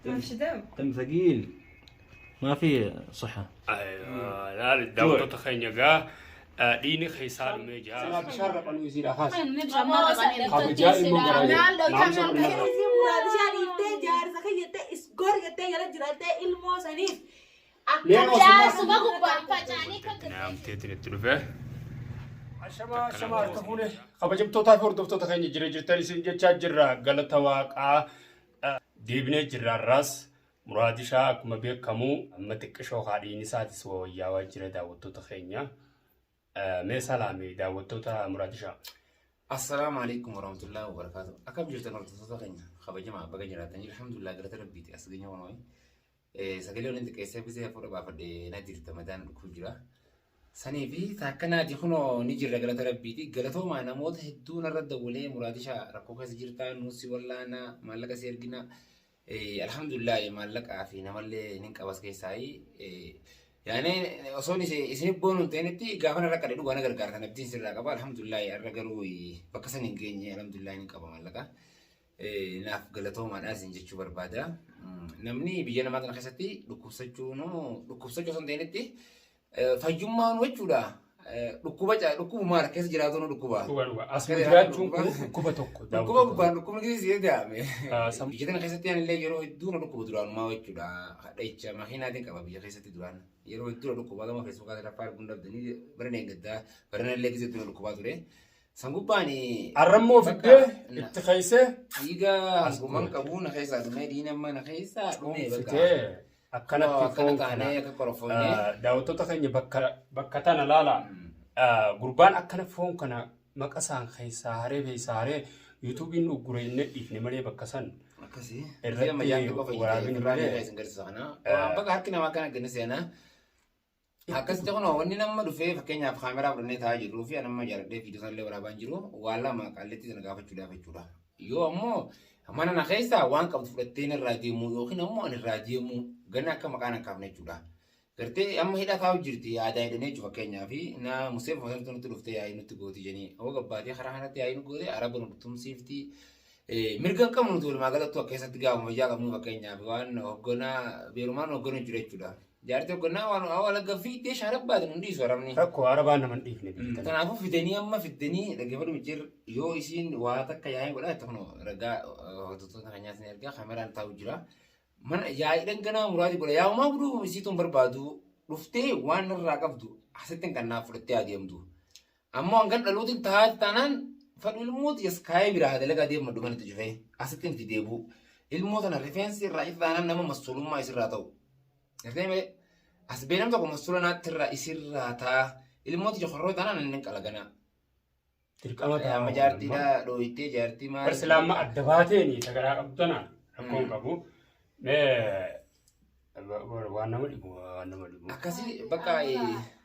تم ثقيل ما في صحة. ايوه لا الدواء تخينيغا ديني خيسار ميجا سنا بشارة قالوا يصير أخاس خاب جاي مو قرادي نعم نعم تيتري تلفه شما تفوني خاب جبتو تافور دفتو تخيني جري تاني سنجة تشاجر غلطة واقع ديبني جرا راس مرادي شاك ما بيك كمو أما تكشو خالي نسات سوا وياوا جرا داوتو تخينيا مي سلامي داوتو تا مرادي شاك. السلام عليكم ورحمة الله وبركاته. أكم جرت نرتو تخينيا خاب جماعة بقى جرا تاني الحمد لله قرأت ربيتي أسجني ونوي سجلوا أنت كيسة بس يفور بافدي نادير تمدان كوجرا سني في ثاكنا ديخنو نيجي قرأت ربيتي قرأتو ما نموت هدونا رد ولي مرادي شاك ركوك سجرتا نوسي ولا أنا مالك سيرجنا الحمد لله مالك عافينا مالي نينك أباس كيساي يعني أصوني إسني بونو تينتي قافنا ركّا دو أنا قرقار أنا بتين سر ركّا الحمد لله الرجروي بكسر نيجي الحمد لله نينك أبا مالك ناف قلتهم ما ناس نجت شو بربادا نمني بيجنا ما تنخستي لكوسجو سنتينتي فجمّا نوجودا لكوبا مار كيس جراتونو لكوبا أسمع جرات شو لكوبا توكو لكوبا كذي زيادة بيجنا خستي يعني اللي يروح يدونا لكوبا دران ما وجودا هذا ما هنا دين كبا بيجي خستي دران يروح يدونا لكوبا ده ما فيسبوك هذا رفار بندر دني برني قدا برنا اللي كذي يدونا لكوبا دري سانغوباني الرمو في الده التخيسة يجا أسبوعان كابونا خيسة دميرينا ما نخيسة فتى أكنت فون كنا داوتو تخيني بكتنا لا قربان أكنت فون كنا مكسان خيسة هري بيسارة يوتيوبين وقرين إفني مري بكسان كسي الرجال ما يانجي ورابين مري خيسة كرسانا بقى هركنا ما كان جنسينا أكس تكون هوني نما رفيع فكينيا بخامرة برني تاجي رفيع نما جرب ده فيديو سالة ورابان جرو ولا ما قالتي تنقافة جودا فجودا يو أمو أمانا نخيسة وان كم تفرتين الراديو مو يوخين أمو أن الراديو مو جنا كم كان كافني جودا كرتي أما هيدا ثاو جرتي عادة دنيا جو فكينيا في نا مسيف مثلا تنتلفتي عينو تقولي جني أو قبادي خراهنا تي عينو قولي عرب نبتم سيفتي مرجع كم نقول ما قالت تو كيسة تجاو ما جاك مو فكينيا بوان هجونا بيرومان هجونا جودا جارتي وقلنا وانا أول في تيش عرب بعد نندي سورامني ركوا عربان من ديفني كتنافو في الدنيا أما في الدنيا لقبل بيجر يو يسين واتك كياين ولا تكنو رجع تطلع ناس نرجع خمرة أنت وجرا من جاي لنا مرادي بقول يا ما بدو مسيتهم بربادو رفته وان الرقبدو حسيتن كنا فرتي عادي أمدو أما أنقل للود انتهى تانان فالموت يسكاي برا هذا لقى ديم مدو من تجفيه حسيتن في ديبو الموت أنا ريفرنس الرئيس تانان نما مسؤولون ما يصير راتو نفهم أسبينام تقوم مسؤولنا ترى يصير راتا الموت يخرج تانان ننك على جنا تركما ما جارتي لا رويتي جارتي ما بس لما أدباتني تكرا أبتنا أكون كابو وانا مليبو أكاسي بكاي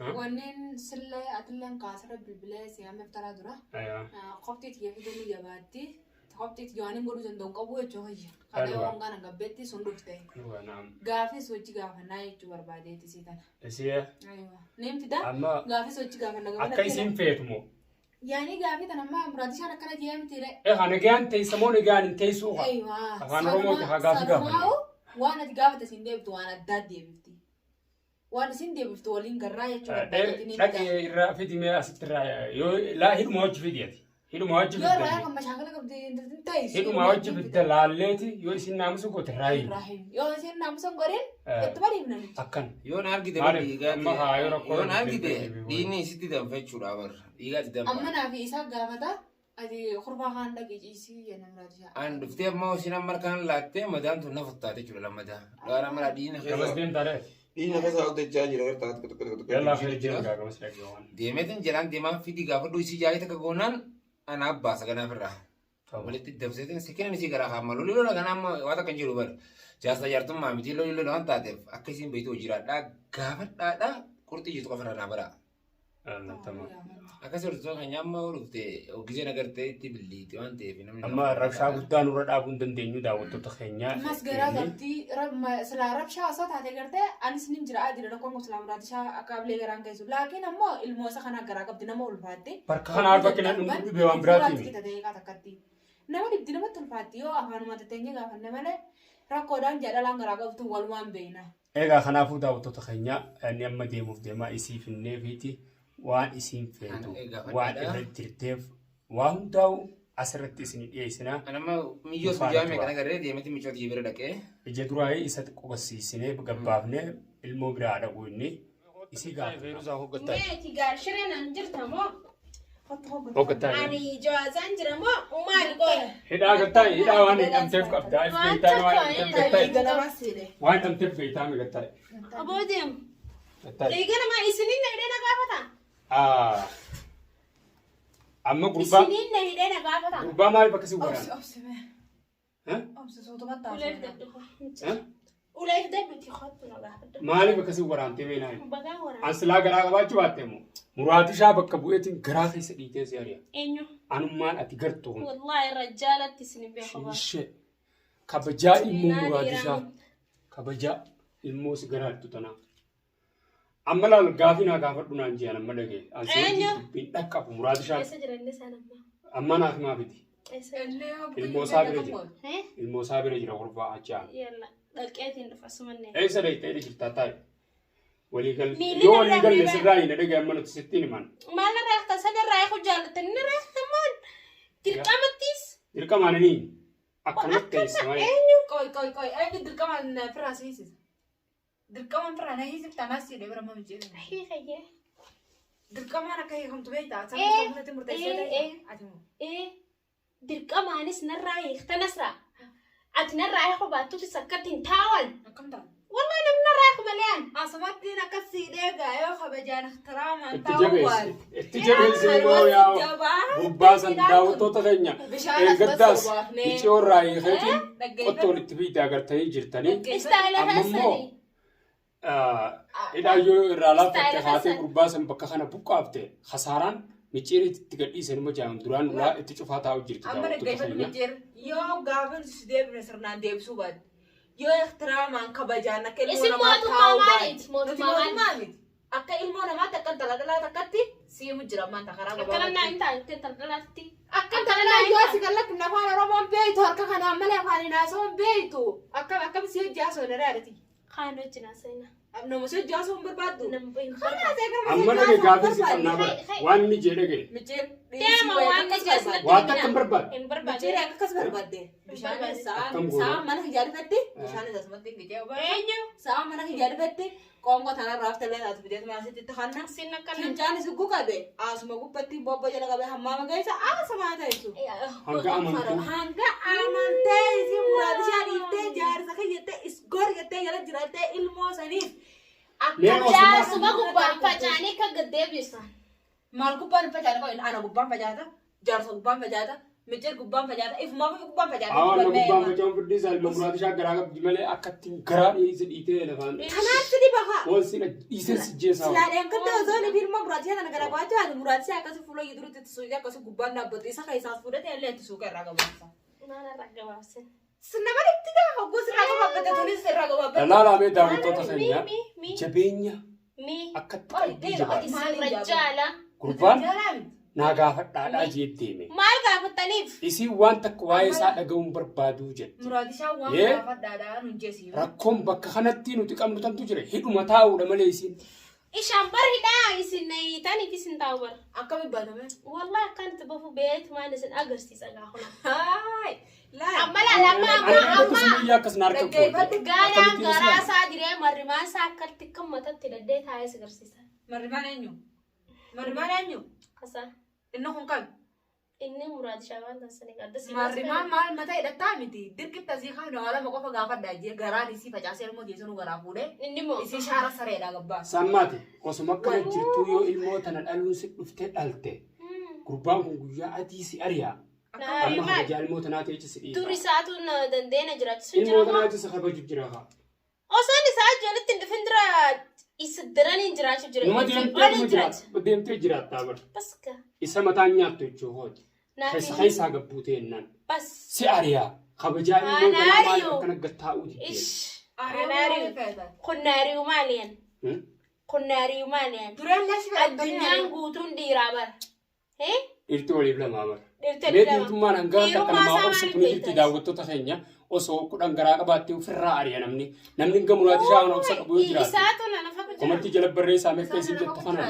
ونين سلة أتلين كاسرة بالبلاس يا مفترض درا قبتي تيجي في دنيا جباتي قبتي تجاني برو جندون كابو يجوهي هذا هو أنا قبتي سندوفتي غافي سوتشي غافنا يجوا بربادي تسيتنا تسيه أيوة نيم تدا غافي سوتشي غافنا أكايسين فيتمو يعني غافي تنا ما مرادي شارك كلا جيم تيري أنا جان تيسمون جان تيسوها أيوة أنا رومو غافي وانا تقابل تسندي وانا دادي بفتي وانا سندي بفتي ولين قرايه لكن الرافدي ما استرا لا هي موجه في ديتي هي موجه في يا رايك مشاكلك بدي انت تايس هي موجه في الدلالتي يو سين نامسو كو تراي يو سين نامسو غورين اتباري من اكن يو نارغي دي ما يو نارغي دي ديني سيتي دم فچورا بر يغا دم اما نافي اسا غافتا ادي خربا خان دقيجي انا مرادي ان دفتي ما وسينا مركان لاتي مدام تنفتا تي ولا مدا لا انا مرادين خلاص دين تاريخ دين هذا أود الجاج لغير تاعت يلا خير جيل كاغا مسلك جوان ديمتن جلان ديما في دي غافو دوسي جاي تكغونان انا ابا سغنا فرا ولت دبسيتن سكن نسي غرا خاملو لولو لغنا ما واتا كنجلو بر جاسا يارتم ما متي لولو لون تاتف اكسين بيتو جيرا دا غافا دا كورتي جيتو كفرا نابرا تمام أكثر زوج نعم ورثة وجزء نقدر تبلي تيوان تيفين أما ربشة قدان ورد أبون دندينيو داوتو تخينيا مس غيرا دتي رب سلا ربشة أصلا هذا قدرت أنا سنين جرا أدري لكم مسلم رادشة أقابل غيران كيسو لكن أما الموسى خنا غرا قبضنا ما ولفاتي بركان عارفة كنا نقول بيوان براتي nama dibdi nama tulfaatti yoo afaanuma tateenye gaafanne malee rakkoodhaan jedhalaan garaa qabtu walumaan beekna. Egaa kanaafuu daawwattoota keenya inni amma deemuuf deemaa isii finnee fiiti waan isiin feetu waan irra jirteef waan hundaa'u asirratti isin dhiyeessina. Anamma miyyoo sujaame kana garee deemati michooti jibira dhaqee. Ija duraayee isa qubasiisinee gabbaafnee ilmoo biraa dhaquu inni isii gaafa. Meeti gaashireen an jirtamoo. Hoggataa. Ani jawaazaan jiramoo maal goone. Hidhaa gattaa hidhaa waan hidhamteef qabdaa. Ifeetaan waan hidhamteef waan hidhamteef feetaan gattaa. Aboo deemu. Egaa nama isiniin na hidhee na gaafata. Amma gurbaa. Isiniin na hidhee na gaafata. Gurbaa maal bakka si waraana? Obsisootu battaa. Uleef dadhu. Uleef dadhuuti kottu na gaafata. Maaliif bakka si waraantee beeknaa? Bagaa waraana. Ansilaa garaa qabaachuu baattee moo? Muraatishaa bakka bu'eetiin garaa keessa dhiitee si ari'a. Eenyu? Anummaan ati gartuu. Wallaahi irra jaalatti isin beekama. Ishee kabajaa ilmoo muraatishaa. Kabajaa ilmoo si garaattu tanaa. Amma laal gaafii naa gaafadhu naan ji'an amma dhagee. Ansi dubbiin dhaqqabu muraatishaa. Eessa jiran isaan amma? Amma naaf maafiti. Ilmoo isaa bira jira. Ilmoo isaa bira jira gurbaa achaan. Yalla dhaqeetiin dhufa sumanne. Eessa dhaqxee jirtaa taa'e. Yoo waliigalle sirraa hin dhagee amma nuti sittiin himan. Maal na reekta sadarraa eeku jaallatan ni reektamaan. Dirqamattis. Dirqamaan inni akkanatti teessuma. Qoy eenyu dirqamaan firaa siisisa. Dirqamaan firaa na hiisifta naas siidhee bira ma mijjeeru. Hiikayyee. Dirqamaan akka hiikamtu beektaa. Sabni tokko murteessee ta'e. Dirqamaanis narraa hiikta nasraa. Ati narraa eeku baattuutis akkatti hin taa'an. Akkam ta'a. والله نمنا رايح مليان. أصمت لنا كسي دقة يا خبجان احتراما. التجهز سينو يا بباس الداو توتغنيا. القداس يشور راي خيتي. قطول التبيت أقدر تيجي تاني. استاهل هسني. إذا يو الرالات تحاتي بباس مبكخنا بوكابته خساران. ميجيري تقدي سينما جام دوران لا تشوفها تاو جيرت. أمر الجيل ميجير يوم قابل سديب نسرنا ديب سوبر. Yo احتراما كبجانا كلمة ما تاوبان. أكا إلمو نما تكن تلا تكتي سيمو جرمان تخرا بابا. أكلنا أنت كنت تلاتي. أكن تلا يواسي قالك نفعل ربان بيتو أكا خنا عمله فاني ناسون بيتو أكا بسيو جاسو نرارتي. خانو جناسينا. أبنو مسيو جاسو بربادو. نمبين. أما نجى قابل سيكون وان ميجي نجى. ميجي. تيما وان نجى. واتا كم برباد. ميجي أكا كس بربادة. بشان سام mana hijari fette. Bishaan isa asumatti hin gijee oba. Eenyu. Saa mana hijari fette. Qoonqoo tana raafte lee as bideet maasitti itti hanna. Sinna kana. Fincaan isi guqabe. Asuma gubbatti bobbo jala qabe hammaama geessa asuma ta'isu. Hanga amantee isi muraatishaa dhiiftee jaarsa kiyyattee isgoor jettee jala jirattee ilmoo saniif. Jaarsuma gubbaan facaanii kan gaddeebisan. Maal gubbaan facaata qo'in ana gubbaan facaata. Jaarsa gubbaan facaata. Mijir gubbaan facaata. Ifumaa gubbaan facaata. Ana gubbaan facaata fudhii salma muraatishaa garaa qabdi malee akkatti garaa dhiyeessi dhiitee lafaan. Kanaaf sidi baha. Wal sina dhiisee sijjeessaa. Silaadhaan kan ta'u zoon firma muraatishaa kana garaa baatu haala muraatishaa akkasii fuula yidurutti itti suuqii akkasii gubbaan dhaabbatu isa kan isaas fudhatee illee itti suuqa irraa gabaabsa. Maal irraa gabaabsan? Sinna malitti gaa hogguus irraa gabaabbate tunis irraa gabaabbate. Laalaalee daawwattoota keenya jabeenya akkatti qalbii jabaatu. Rajjaala. Gurbaan naa gaafadhaadhaa jeetteeme. Maal gaafataniif? Isiin waan takka waa'ee isaa dhaga'uun barbaaduu jette. Muraatishaa waan gaafadhaadhaa nun jeesiif. Rakkoon bakka kanatti nuti qabnu tantu jira. Hidhuma taa'uudha malee isiin. Ishaan bar hidhaa isin taniif isin taa'u bar. Akkami baatame? Wallahi akkanatti bafu beet maan isin agarsiisa gaafuna. Haay. Amma laala akkas naarkan fuudhe. Gaadhaan garaa isaa jiree marrimaan isaa akkatti kan matatti daddee taa'ee si agarsiisa. Marrimaan eenyu? Marrimaan eenyu? Kasa. Inni kun kan? Inni muraatishaa waan taasisanii gadda. Marrimaan maal mataa hidhattaa miti. Dirqitta asii kan haala qofa gaafadhaa jee garaan isii facaasee ilmoo jeesuu garaa fuudhee. Inni moo. Isii shaara sareedhaa gabbaa. Sammaati osuma akkana jirtuu yoo ilmoo tana dhaluun si dhuftee dhalte. Gurbaan kun guyyaa adii si ari'a. Amma kabajaa ilmoo tanaa ta'e si dhiisa. Turi isaatu dandeenya jiraachisuun jira. Ilmoo tanaa isa kabaju jira haa. Osaan isaa jalatti hin dhufin dura isa daraniin jiraachuu jira. Numa deemtee jiraattaa bara. Baska. Isa mataan nyaattu jechuu hooti. Keessaa gabbuu ta'ennaan. Bas. Si ari'a. Kabajaa ilmoo tanaa maal akkana gattaa'uuti. Kun naari'u maaliyan? Kun naari'u maaliyan? Addunyaan guutuun dhiiraa bara. Dhirti waliif lamaa bara. Beekumtummaan hangaa takka namaa obsa kunitti daawwattoota keenya osoo kudhan garaa qabaatti ofirraa ari'a namni hinga muraati shaawwan obsa qabu yoo jiraatu. Isaatu na nafa guddaa. Komantii jala barreessaa meeqa isin jettu kana.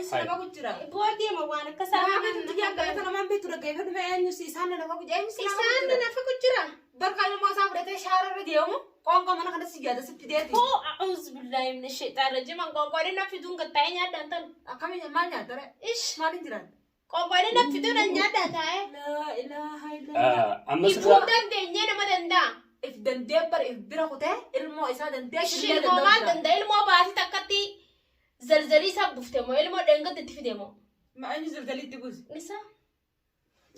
Isa nafa guddaa. Boodii ma waan akka isaa. Nafa guddaa namaan beektu dhaggeeffatu dhumee eenyusi isaan nafa guddaa eenyusi Isaan nafa guddaa. Barkaan immoo isaa fudhatee shaararra deemu qoonqoo mana kana si jaada sitti deeti. Hoo a'uuzu billahi min shaytaan rajim qoonqoodhi na fiduun gattaa'ee nyaadhaan tan. Akkamiin maal nyaatare? Ish Maaliin jiran? qoonqoodhi na fiduun nyaadhaan taa'ee. La ilaha illallah. Amma Ibuu dandeenyee nama danda'a. If dandee bar if bira kutee ilmoo isaa dandee Ishii ilmoo danda'a ilmoo baatii takkatti zalzalii isaa buufte moo ilmoo dheengatti itti fide moo. Ma eenyu zalzaliitti buusi? Isa.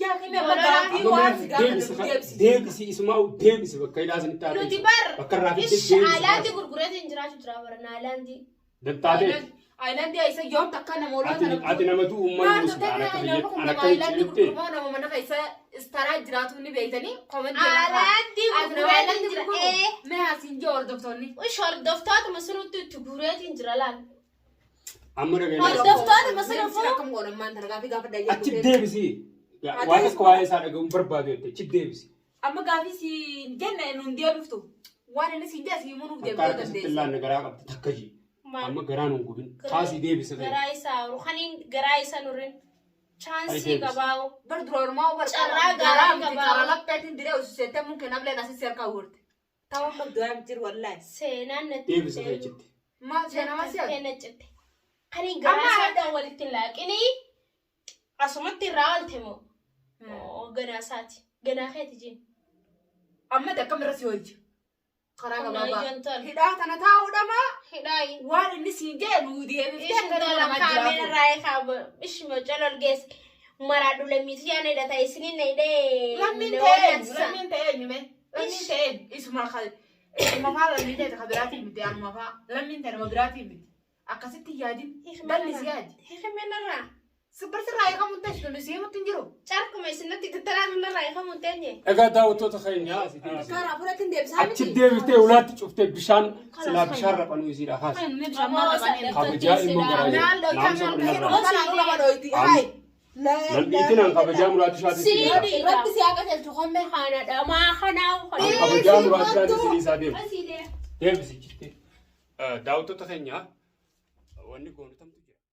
Yaa kime magaabii waan si gaafa deebisi isumaa deebisi bakka hidhaa sanitti haadha. Nuti bar. Bakka irraa fidee Ish deebisi. aalaanti gurgureetiin jiraachuu jira bara aalaanti. Dantaatee. Ayilaandii isa yoom takka nama olaa Ati nama du'u uummanni gosa ana akka biyya ana akka jechuutti. nama mana keessa istaraa jiraatu ni beektanii koomenti Aalaanti gurgureetiin jira. mee asiin jee hordoftoonni. Ish hordoftoota masiruutti itti gurgureetiin jira laal. Amma dhageenyaa. Hordoftoota masirufuu. Akkam godhammaan tana gaafii gaafa dhayyee. Achi deebisi. Waan akka waa'ee isaa dhagahuun barbaadu jettee achi deebisi. Amma gaafii si jenne nuun deebiftu waan inni si jee si munuuf Akka deebisuu harkisitti dandeessa. illaan garaa qabdi takka jii. Amma garaan hin gubin. Kaasii deebisa ta'e. Garaa isaa ruhaniin garaa isa nurrin. Chaansii qabaa'u. Bar dura ormaa bar Carraa garaa gaarii miti qabaa. karaa lappeetiin diree ususeettee mun kennaaf leen asii seerkaa wurte. Ta'uun magdaa jiru wallahi. Seenaan natti. Deebisa ta'e jetti. Maal seenama si'a? Seenaa citte. Kani garaa isaadhaan walitti hin laaqinii asumatti irraa oolte moo. Ganaa isaati. Ganaa keeti jiin. Amma akkam irra si hojii. Karaa Humna gabaabaa. ijjantoon. Hidhaa tana taa'uudhama. Hidhaayi. Waan inni siin jee nuu deebiftee Ish akka nama dala nama kaameen jiraatu. irraa eegaa ish mocolol geesse. Maraadhu lammiitii yaana hidhata isiniin na hidhee. Lammiin ta'e eenyume? Lammiin ta'e isuma faa lammiin ta'e taka biraatiin miti anuma faa. Lammiin ta'e nama biraatiin miti. Akkasitti yaadin. Balli si yaadi. Hiikameen irraa. Sibbarsi irraa eegamuun ta'e sun si himutti hin jiru. Carkuma isinatti tattalaan irraa eegamuun teenye. Egaa daawwattoota keenyaa asii deebisi. Karaa fudhatiin deebisaa miti. Achi deebiftee ulaatti cuftee bishaan silaa bishaan raphanuu isiidha kaasa. Kabajaa ilmoo garaa jira. Naamsa godhannarraa. Lal'iitiin an kabajaa muraati shaatiitti jira. Irratti si haqa jeltu homme. Kana dhamaa kanaa An kabajaa muraati shaatiitti isaa deemu. Asii deema. Deebisi jettee. Daawwattoota keenyaa wanni goonu tamte.